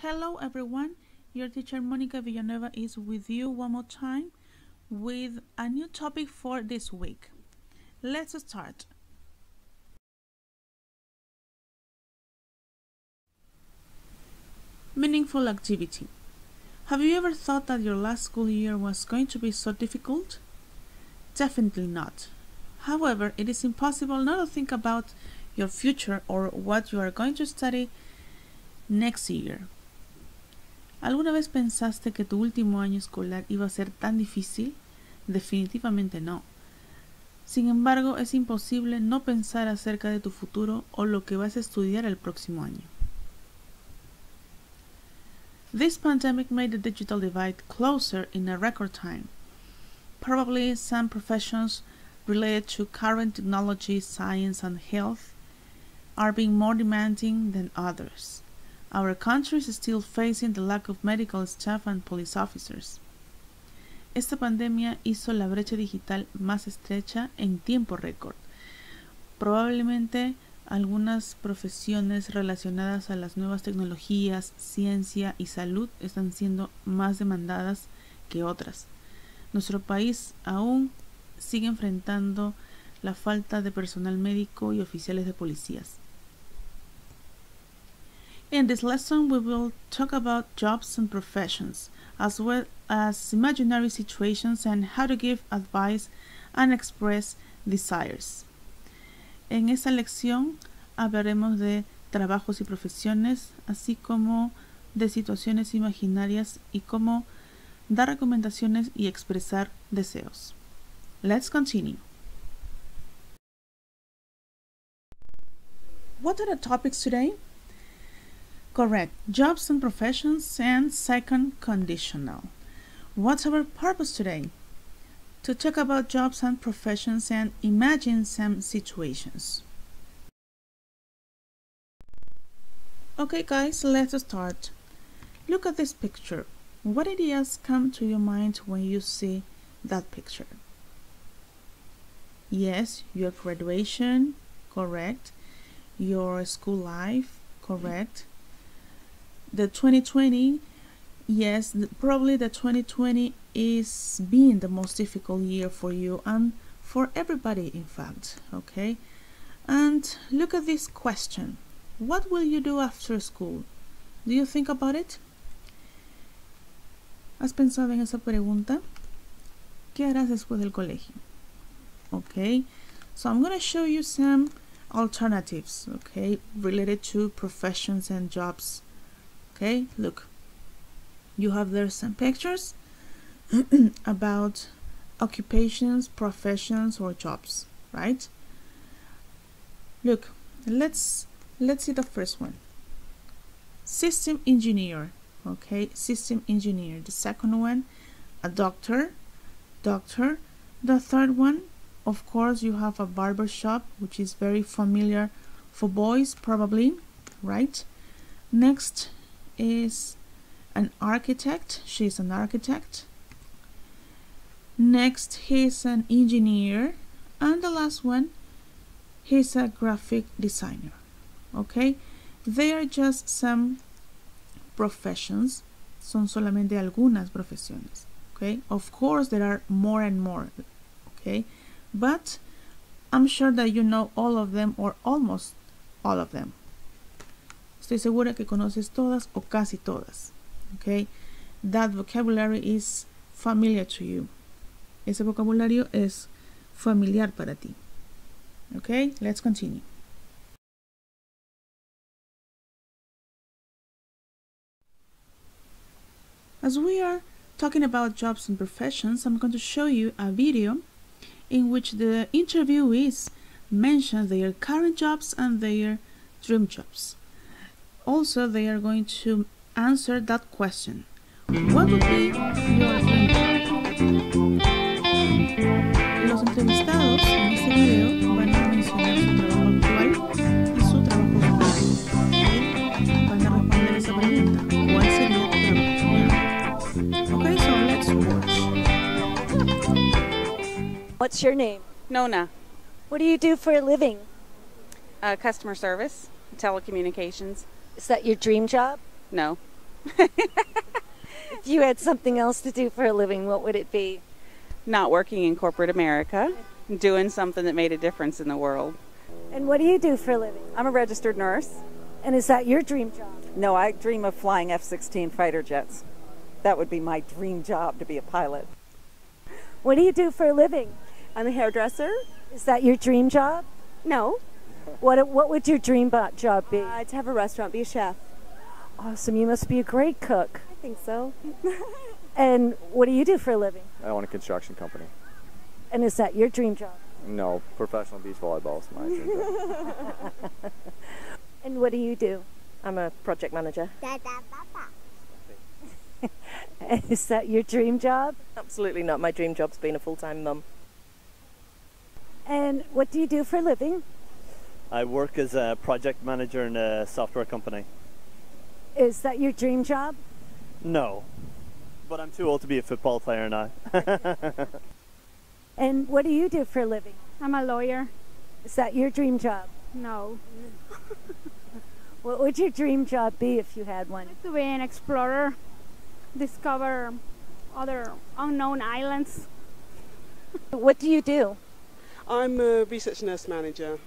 Hello everyone, your teacher Monica Villanueva is with you one more time with a new topic for this week. Let's start. Meaningful activity. Have you ever thought that your last school year was going to be so difficult? Definitely not. However, it is impossible not to think about your future or what you are going to study next year. ¿Alguna vez pensaste que tu último año escolar iba a ser tan difícil? Definitivamente no. Sin embargo, es imposible no pensar acerca de tu futuro o lo que vas a estudiar el próximo año. This pandemic made the digital divide closer in a record time. Probably some professions related to current technology, science, and health are being more demanding than others. Our country is still facing the lack of medical staff and police officers. Esta pandemia hizo la brecha digital más estrecha en tiempo récord. Probablemente algunas profesiones relacionadas a las nuevas tecnologías, ciencia y salud están siendo más demandadas que otras. Nuestro país aún sigue enfrentando la falta de personal médico y oficiales de policías. In this lesson, we will talk about jobs and professions, as well as imaginary situations and how to give advice and express desires. En esta lección hablaremos de trabajos y profesiones, así como de situaciones imaginarias y cómo dar recomendaciones y expresar deseos. Let's continue. What are the topics today? Correct. Jobs and professions, and second, conditional. What's our purpose today? To talk about jobs and professions and imagine some situations. Okay guys, let's start. Look at this picture. What ideas come to your mind when you see that picture? Yes, your graduation, correct. Your school life, correct. The 2020, yes, probably the 2020 is being the most difficult year for you and for everybody, in fact, okay? And look at this question. What will you do after school? Do you think about it? ¿Has pensado en esa pregunta? ¿Qué harás después del colegio? Okay, so I'm going to show you some alternatives, okay, related to professions and jobs. Okay, look, you have there some pictures about occupations, professions, or jobs, right? Look, let's see the first one. System engineer, okay, system engineer. The second one, a doctor. The third one, of course, you have a barber shop, which is very familiar for boys, probably, right? Next is an architect. She's an architect. Next, he's an engineer. And the last one, he's a graphic designer. Okay, they are just some professions. Son solamente algunas profesiones. Okay, of course there are more and more. Okay, but I'm sure that you know all of them or almost all of them. Estoy segura que conoces todas o casi todas. Okay, that vocabulary is familiar to you. Ese vocabulario es familiar para ti. Okay, let's continue. As we are talking about jobs and professions, I'm going to show you a video in which the interviewees mention their current jobs and their dream jobs. Also, they are going to answer that question. What would be your dream job? Los entrevistados en este video van a mencionar su trabajo actual y su trabajo soñado. Van a responder esa pregunta. ¿Cuál sería tu trabajo soñado? Okay, so let's watch. What's your name? Nona. What do you do for a living? Customer service, telecommunications. Is that your dream job? No. If you had something else to do for a living, what would it be? Not working in corporate America, doing something that made a difference in the world. And what do you do for a living? I'm a registered nurse. And is that your dream job? No, I dream of flying F-16 fighter jets. That would be my dream job, to be a pilot. What do you do for a living? I'm a hairdresser. Is that your dream job? No. What would your dream job be? To have a restaurant, be a chef. Awesome. You must be a great cook. I think so. And what do you do for a living? I own a construction company. And is that your dream job? No, professional beach volleyball is my dream job. And what do you do? I'm a project manager. Is that your dream job? Absolutely not. My dream job's being a full-time mum. And what do you do for a living? I work as a project manager in a software company. Is that your dream job? No, but I'm too old to be a football player now. And what do you do for a living? I'm a lawyer. Is that your dream job? No. What would your dream job be if you had one? To be an explorer, discover other unknown islands. What do you do? I'm a research nurse manager.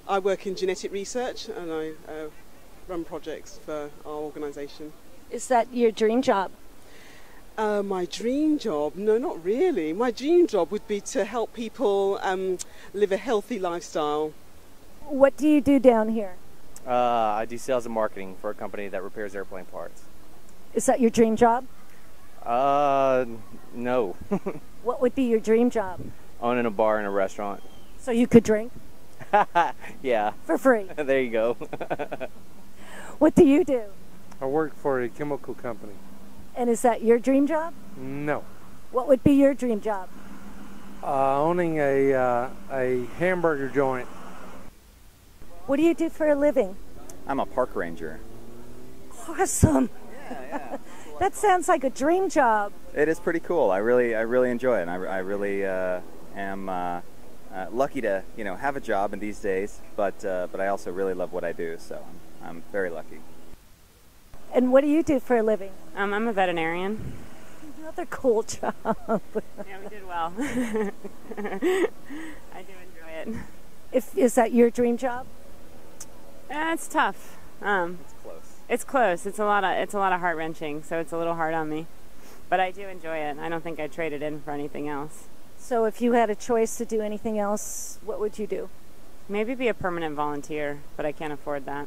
I work in genetic research and I run projects for our organisation. Is that your dream job? My dream job? No, not really. My dream job would be to help people live a healthy lifestyle. What do you do down here? I do sales and marketing for a company that repairs airplane parts. Is that your dream job? No. What would be your dream job? Owning a bar and a restaurant. So you could drink? Yeah. For free? There you go. What do you do? I work for a chemical company. And is that your dream job? No. What would be your dream job? Owning a hamburger joint. What do you do for a living? I'm a park ranger. Awesome. Yeah. That sounds like a dream job. It is pretty cool. I really enjoy it. And I really am lucky to have a job in these days, but I also really love what I do. So I'm very lucky. And what do you do for a living? I'm a veterinarian. Another cool job. Yeah, we did well. I do enjoy it. Is that your dream job? It's tough. It's close. It's close. It's a lot of heart wrenching, so it's a little hard on me. But I do enjoy it. I don't think I'd trade it in for anything else. So if you had a choice to do anything else, what would you do? Maybe be a permanent volunteer, but I can't afford that.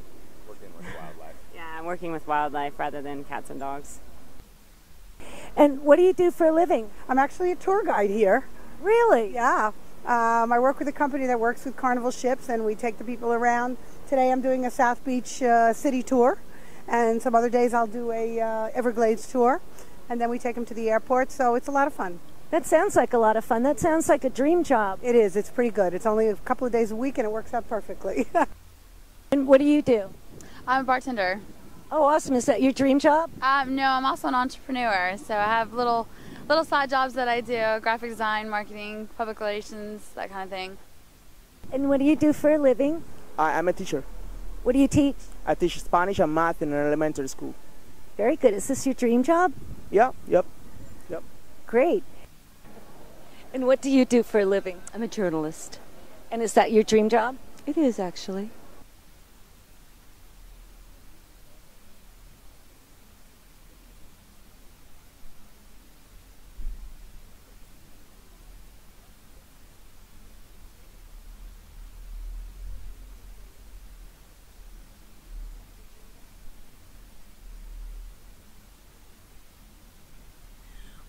Working with wildlife. Yeah, I'm working with wildlife rather than cats and dogs. And what do you do for a living? I'm actually a tour guide here. Really? Yeah. I work with a company that works with Carnival ships, and we take the people around. Today I'm doing a South Beach city tour, and some other days I'll do a Everglades tour, and then we take them to the airport, so it's a lot of fun. That sounds like a lot of fun. That sounds like a dream job. It is. It's pretty good. It's only a couple of days a week, and it works out perfectly. And what do you do? I'm a bartender. Oh, awesome. Is that your dream job? No, I'm also an entrepreneur, so I have little side jobs that I do, graphic design, marketing, public relations, that kind of thing. And what do you do for a living? I'm a teacher. What do you teach? I teach Spanish and math in an elementary school. Very good. Is this your dream job? Yep. Great. And what do you do for a living? I'm a journalist. And is that your dream job? It is, actually.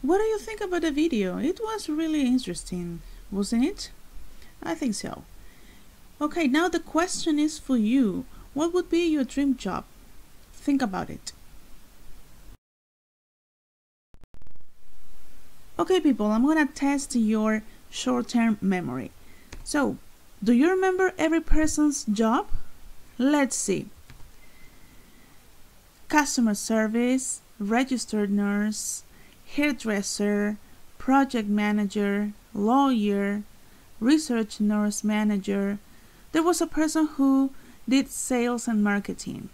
What do you think about the video? It was really interesting, wasn't it? I think so. Okay, now the question is for you. What would be your dream job? Think about it. Okay, people, I'm gonna test your short-term memory. So, do you remember every person's job? Let's see. Customer service, registered nurse, hairdresser, project manager, lawyer, research nurse manager. There was a person who did sales and marketing.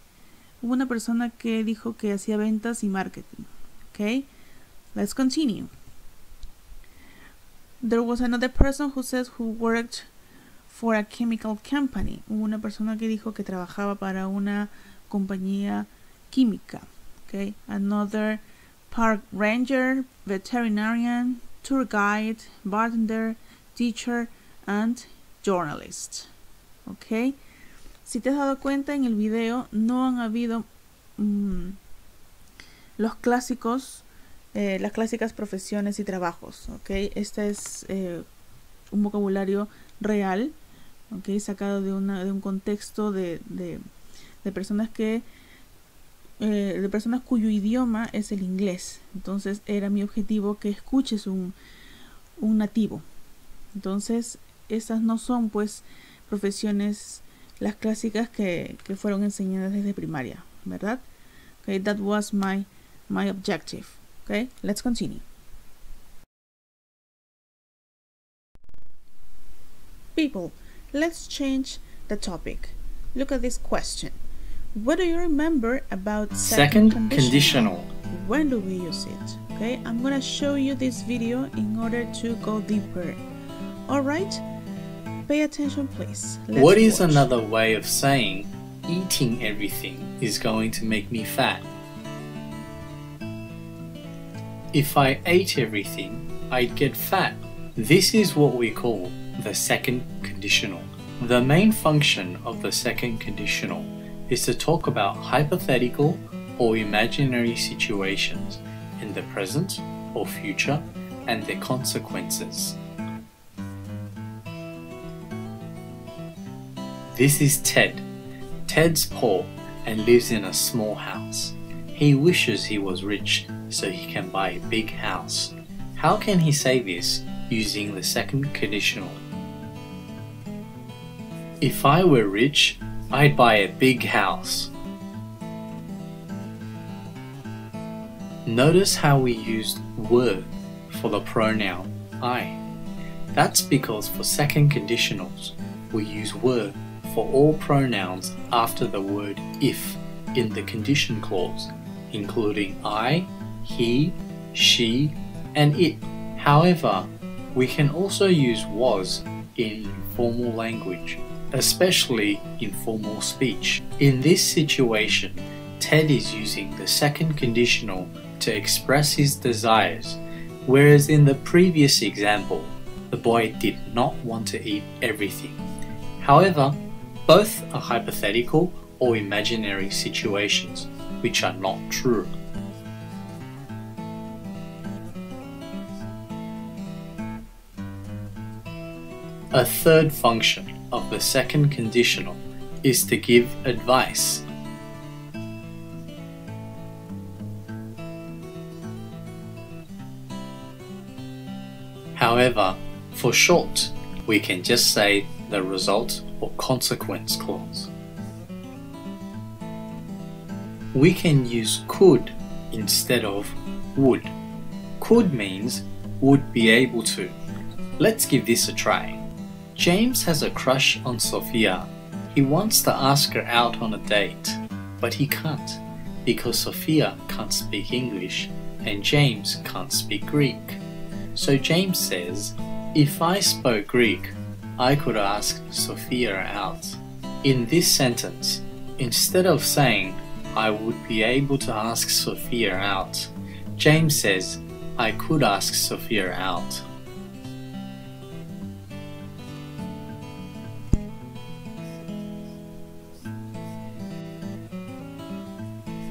Hubo una persona que dijo que hacía ventas y marketing. Okay, let's continue. There was another person who says who worked for a chemical company. Hubo una persona que dijo que trabajaba para una compañía química. Okay, another park ranger, veterinarian, tour guide, bartender, teacher, and journalist. Okay, si te has dado cuenta, en el video no han habido los clásicos, las clásicas profesiones y trabajos. Okay, este es un vocabulario real, okay, sacado de un contexto de personas que de personas cuyo idioma es el inglés. Entonces era mi objetivo que escuches un nativo. Entonces estas no son pues profesiones las clásicas que fueron enseñadas desde primaria, ¿verdad? Okay, that was my objective. Okay, let's continue. People, let's change the topic. Look at this question. What do you remember about second conditional? When do we use it? Okay, I'm gonna show you this video in order to go deeper. Alright? Pay attention please. What is another way of saying eating everything is going to make me fat? If I ate everything, I'd get fat. This is what we call the second conditional. The main function of the second conditional is to talk about hypothetical or imaginary situations in the present or future and their consequences. This is Ted. Ted's poor and lives in a small house. He wishes he was rich so he can buy a big house. How can he say this using the second conditional? If I were rich, I'd buy a big house. Notice how we used were for the pronoun I. That's because for second conditionals, we use were for all pronouns after the word if in the condition clause, including I, he, she, and it. However, we can also use was in informal language, especially in formal speech. In this situation, Ted is using the second conditional to express his desires, whereas in the previous example, the boy did not want to eat everything. However, both are hypothetical or imaginary situations, which are not true. A third function of the second conditional is to give advice. However, for short, we can just say the result or consequence clause. We can use could instead of would. Could means would be able to. Let's give this a try. James has a crush on Sophia. He wants to ask her out on a date, but he can't because Sophia can't speak English and James can't speak Greek. So James says, if I spoke Greek, I could ask Sophia out. In this sentence, instead of saying, I would be able to ask Sophia out, James says, I could ask Sophia out.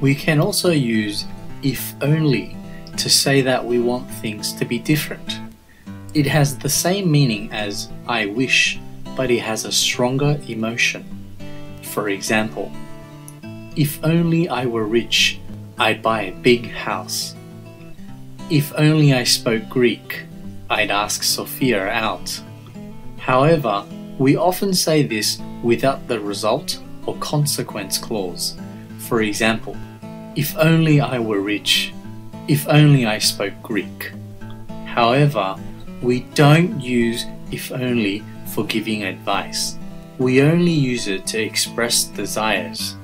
We can also use if only to say that we want things to be different. It has the same meaning as I wish, but it has a stronger emotion. For example, if only I were rich, I'd buy a big house. If only I spoke Greek, I'd ask Sophia out. However, we often say this without the result or consequence clause. For example, if only I were rich, if only I spoke Greek. However, we don't use if only for giving advice. We only use it to express desires.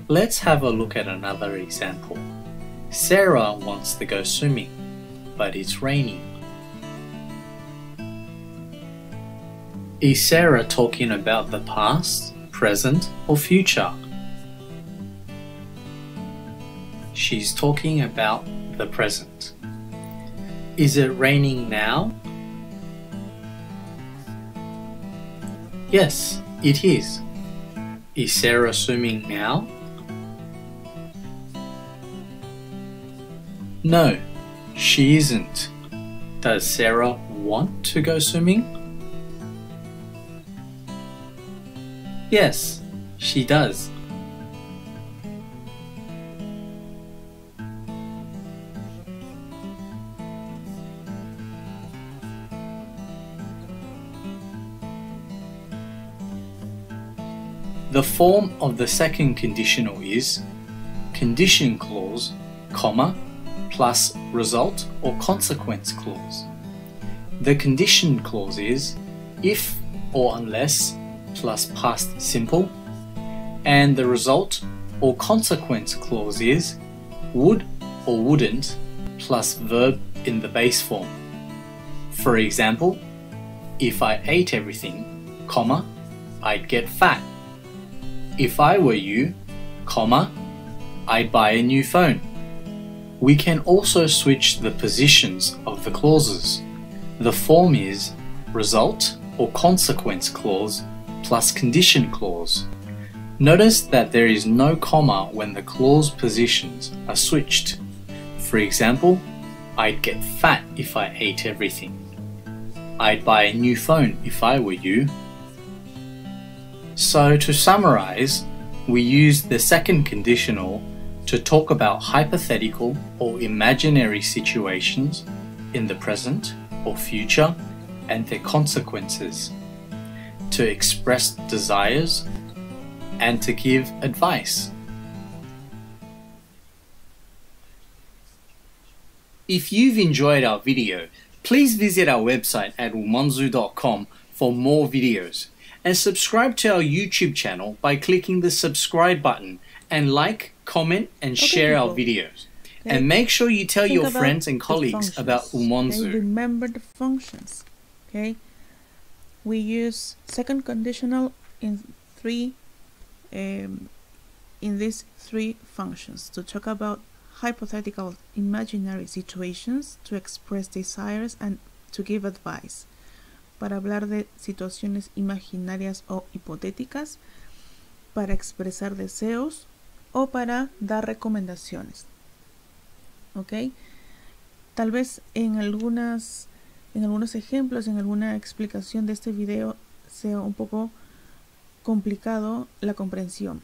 Let's have a look at another example. Sarah wants to go swimming, but it's raining. Is Sarah talking about the past, present, or future? She's talking about the present. Is it raining now? Yes, it is. Is Sarah swimming now? No, she isn't. Does Sarah want to go swimming? Yes, she does. The form of the second conditional is condition clause, comma, plus result or consequence clause. The condition clause is if or unless plus past simple, and the result or consequence clause is would or wouldn't plus verb in the base form. For example, if I ate everything, comma, I'd get fat. If I were you, comma, I'd buy a new phone. We can also switch the positions of the clauses. The form is result or consequence clause plus condition clause. Notice that there is no comma when the clause positions are switched. For example, I'd get fat if I ate everything. I'd buy a new phone if I were you. So to summarize, we use the second conditional to talk about hypothetical or imaginary situations in the present or future and their consequences, to express desires, and to give advice. If you've enjoyed our video, please visit our website at umonzu.com for more videos, and subscribe to our YouTube channel by clicking the subscribe button, and like, comment, and share our videos. Okay. And make sure you tell your friends and colleagues about Umonzu. Okay? Remember the functions. Okay, we use second conditional in these three functions to talk about hypothetical imaginary situations, to express desires, and to give advice. Para hablar de situaciones imaginarias o hipotéticas, para expresar deseos o para dar recomendaciones. ¿Ok? Tal vez en algunos ejemplos, en alguna explicación de este video sea un poco complicado la comprensión.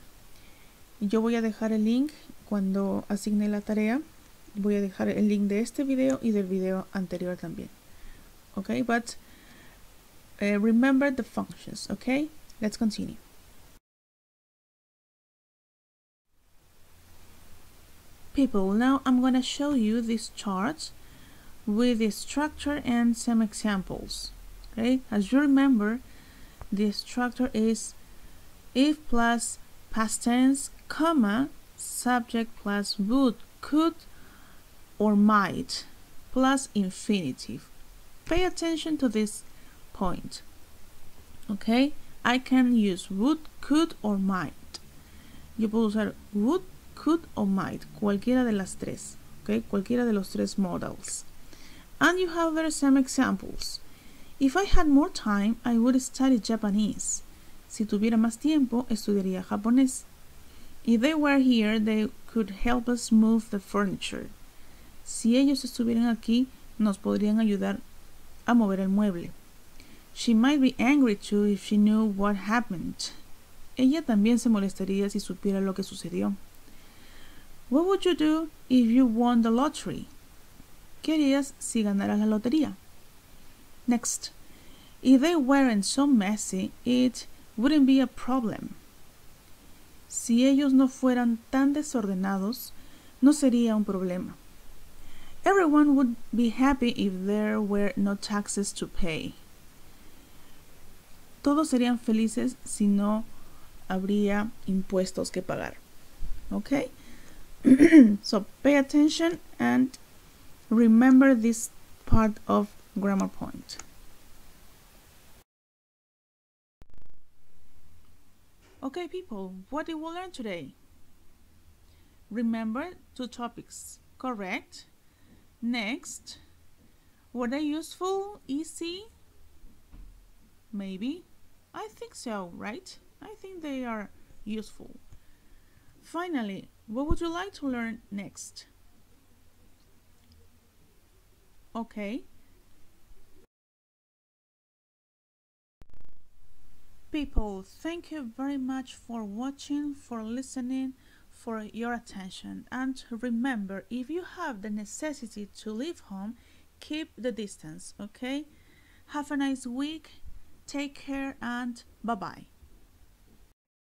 Yo voy a dejar el link cuando asigne la tarea. Voy a dejar el link de este video y del video anterior también. Okay, but remember the functions. Okay, let's continue. People, now I'm going to show you these charts with the structure and some examples. Okay, as you remember, the structure is if plus past tense, comma, subject plus would, could, or might, plus infinitive. Pay attention to this point. Okay, I can use would, could, or might. Yo puedo usar would, could, or might, cualquiera de las tres. Okay, cualquiera de los tres modals. And you have there some examples. If I had more time, I would study Japanese. Si tuviera más tiempo, estudiaría japonés. If they were here, they could help us move the furniture. Si ellos estuvieran aquí, nos podrían ayudar a mover el mueble. She might be angry too if she knew what happened. Ella también se molestaría si supiera lo que sucedió. What would you do if you won the lottery? ¿Qué harías si ganaras la lotería? Next, if they weren't so messy, it wouldn't be a problem. Si ellos no fueran tan desordenados, no sería un problema. Everyone would be happy if there were no taxes to pay. Todos serían felices si no habría impuestos que pagar. Okay? So pay attention and remember this part of grammar point. Okay, people, what did we learn today? Remember 2 topics, correct? Next, were they useful, easy? Maybe. I think so, right? I think they are useful. Finally, what would you like to learn next? Okay. People, thank you very much for watching, for listening, for your attention. And remember, if you have the necessity to leave home, keep the distance, okay? Have a nice week, take care, and bye-bye.